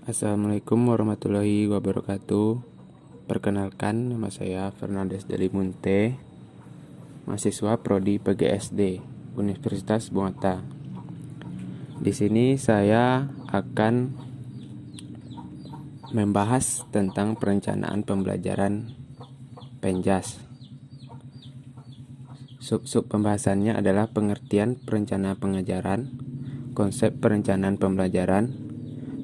Assalamualaikum warahmatullahi wabarakatuh. Perkenalkan, nama saya Fernandes Delimunte, mahasiswa Prodi PGSD Universitas Bungata. Di sini saya akan membahas tentang perencanaan pembelajaran Penjas. Sub-sub pembahasannya adalah pengertian perencanaan pengajaran, konsep perencanaan pembelajaran,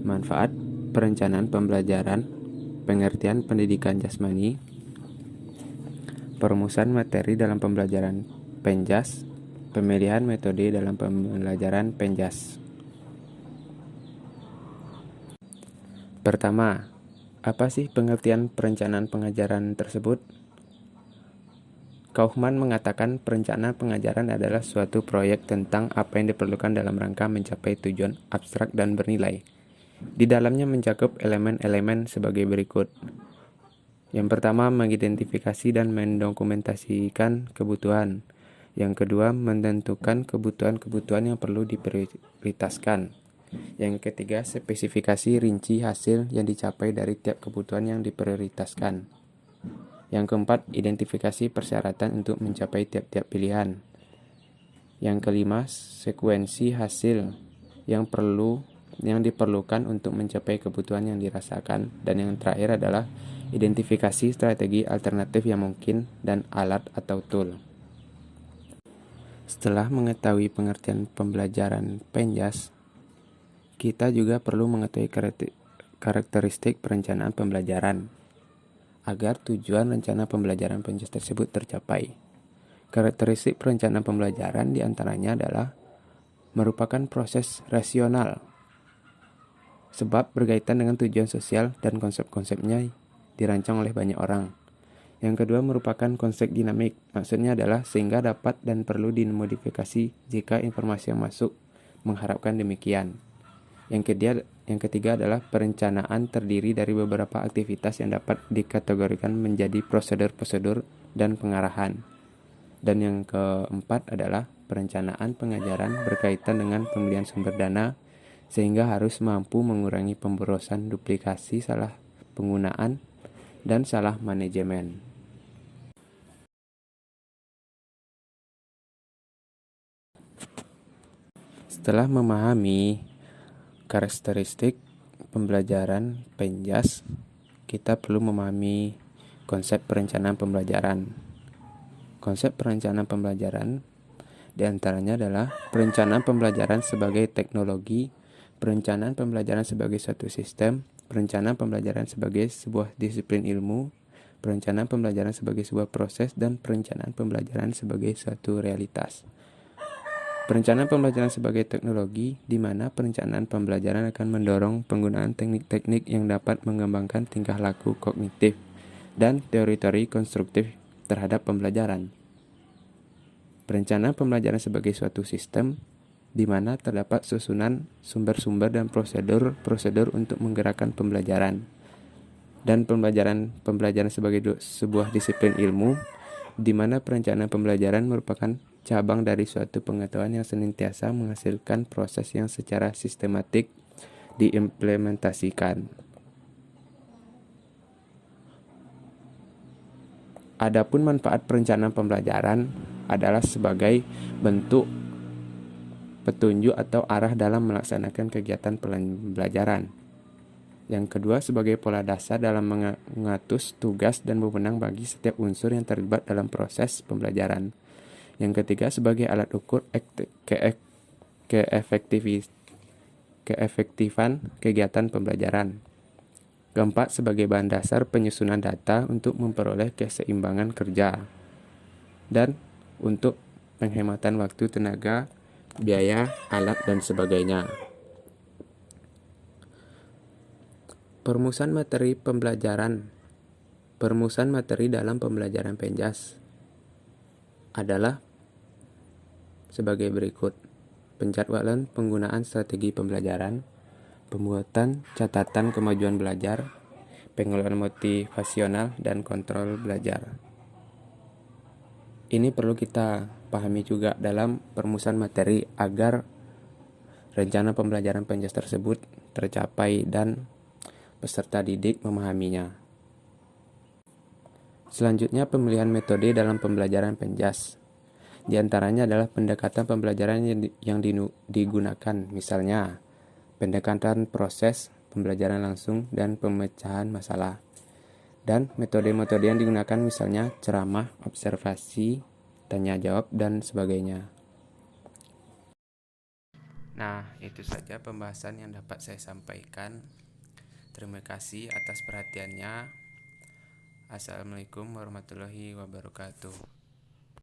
manfaat perencanaan pembelajaran, pengertian pendidikan jasmani, perumusan materi dalam pembelajaran Penjas, pemilihan metode dalam pembelajaran Penjas. Pertama, apa sih pengertian perencanaan pengajaran tersebut? Kaufman mengatakan perencanaan pengajaran adalah suatu proyek tentang apa yang diperlukan dalam rangka mencapai tujuan abstrak dan bernilai. Di dalamnya mencakup elemen-elemen sebagai berikut. Yang pertama, mengidentifikasi dan mendokumentasikan kebutuhan. Yang kedua, menentukan kebutuhan-kebutuhan yang perlu diprioritaskan. Yang ketiga, spesifikasi rinci hasil yang dicapai dari tiap kebutuhan yang diprioritaskan. Yang keempat, identifikasi persyaratan untuk mencapai tiap-tiap pilihan. Yang kelima, sekuensi hasil yang diperlukan untuk mencapai kebutuhan yang dirasakan. Dan yang terakhir adalah identifikasi strategi alternatif yang mungkin dan alat atau tool. Setelah mengetahui pengertian pembelajaran Penjas, kita juga perlu mengetahui karakteristik perencanaan pembelajaran agar tujuan rencana pembelajaran Penjas tersebut tercapai. Karakteristik perencanaan pembelajaran diantaranya adalah merupakan proses rasional, sebab berkaitan dengan tujuan sosial dan konsep-konsepnya dirancang oleh banyak orang. Yang kedua merupakan konsep dinamik, maksudnya adalah sehingga dapat dan perlu dimodifikasi jika informasi yang masuk mengharapkan demikian. Yang ketiga adalah perencanaan terdiri dari beberapa aktivitas yang dapat dikategorikan menjadi prosedur-prosedur dan pengarahan. Dan yang keempat adalah perencanaan pengajaran berkaitan dengan pembelian sumber dana, sehingga harus mampu mengurangi pemborosan, duplikasi, salah penggunaan, dan salah manajemen. Setelah memahami karakteristik pembelajaran Penjas, kita perlu memahami konsep perencanaan pembelajaran. Konsep perencanaan pembelajaran diantaranya adalah perencanaan pembelajaran sebagai teknologi, perencanaan pembelajaran sebagai suatu sistem, perencanaan pembelajaran sebagai sebuah disiplin ilmu, perencanaan pembelajaran sebagai sebuah proses, dan perencanaan pembelajaran sebagai suatu realitas. Perencanaan pembelajaran sebagai teknologi, di mana perencanaan pembelajaran akan mendorong penggunaan teknik-teknik yang dapat mengembangkan tingkah laku kognitif dan teori-teori konstruktif terhadap pembelajaran. Perencanaan pembelajaran sebagai suatu sistem, di mana terdapat susunan sumber-sumber dan prosedur-prosedur untuk menggerakkan pembelajaran. Dan pembelajaran sebagai sebuah disiplin ilmu, di mana perencanaan pembelajaran merupakan cabang dari suatu pengetahuan yang senantiasa menghasilkan proses yang secara sistematik diimplementasikan. Adapun manfaat perencanaan pembelajaran adalah sebagai bentuk petunjuk atau arah dalam melaksanakan kegiatan pembelajaran. Yang kedua, sebagai pola dasar dalam mengatur tugas dan wewenang bagi setiap unsur yang terlibat dalam proses pembelajaran. Yang ketiga, sebagai alat ukur keefektifan kegiatan pembelajaran. Keempat, sebagai bahan dasar penyusunan data untuk memperoleh keseimbangan kerja. Dan untuk penghematan waktu, tenaga, biaya, alat, dan sebagainya. Perumusan materi pembelajaran. Perumusan materi dalam pembelajaran Penjas adalah sebagai berikut: penjadwalan penggunaan strategi pembelajaran, pembuatan catatan kemajuan belajar, pengelolaan motivasional, dan kontrol belajar. Ini perlu kita pahami juga dalam perumusan materi agar rencana pembelajaran Penjas tersebut tercapai dan peserta didik memahaminya. Selanjutnya, pemilihan metode dalam pembelajaran penjas. Di antaranya adalah pendekatan pembelajaran yang digunakan, misalnya pendekatan proses, pembelajaran langsung, dan pemecahan masalah. Dan metode-metode yang digunakan misalnya ceramah, observasi, tanya jawab, dan sebagainya. Nah, itu saja pembahasan yang dapat saya sampaikan. Terima kasih atas perhatiannya. Assalamualaikum warahmatullahi wabarakatuh.